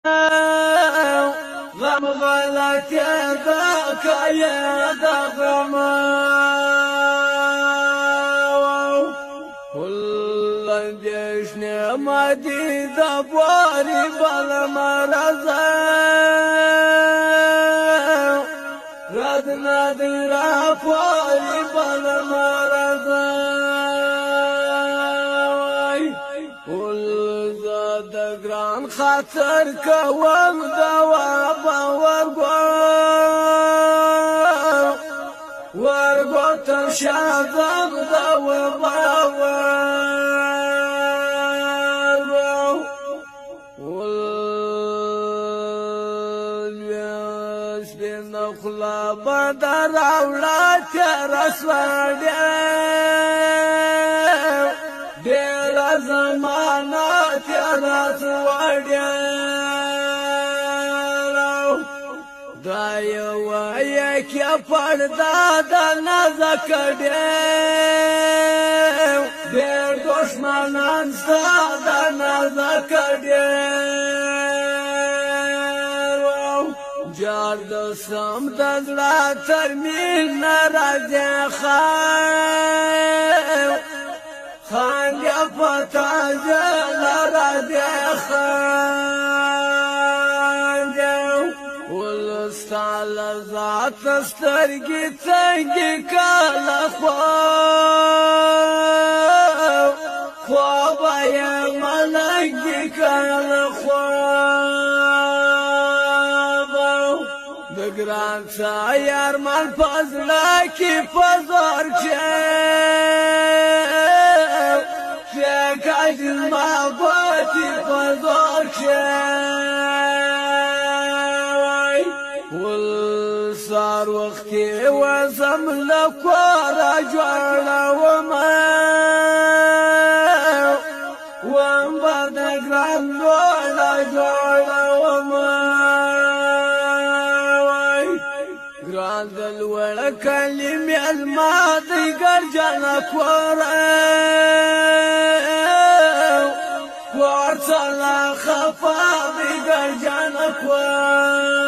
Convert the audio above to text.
غم غلط ذاك يا غم كل جيش نعمتي دبوري بالمرض ردنا درافوري بالمرض كل زاد گران خاطر کوم دواب ورگو تشادم دواب نخلا بدر اولاد رسول دیر زمانہ تیرا سوڑیا دایو کیا پڑدا دنا زکڑیا دیر دشمنان سا دنا زکڑیا جار دسم دزلا ترمین نراجع خان یا پتا جلا خان ولستال ذات سترگی تنگی کالا خواب یا ملنگی کالا دگران سا یارمان پزلا کی پزار شکایت ما باتی پزار ول سار وقتی وزم لکوارا جوانا وم بردگران دولا جوانا گران دلوڑا کلمی الماضی گرجانا کوار صلا خفا دی گرجانا کوار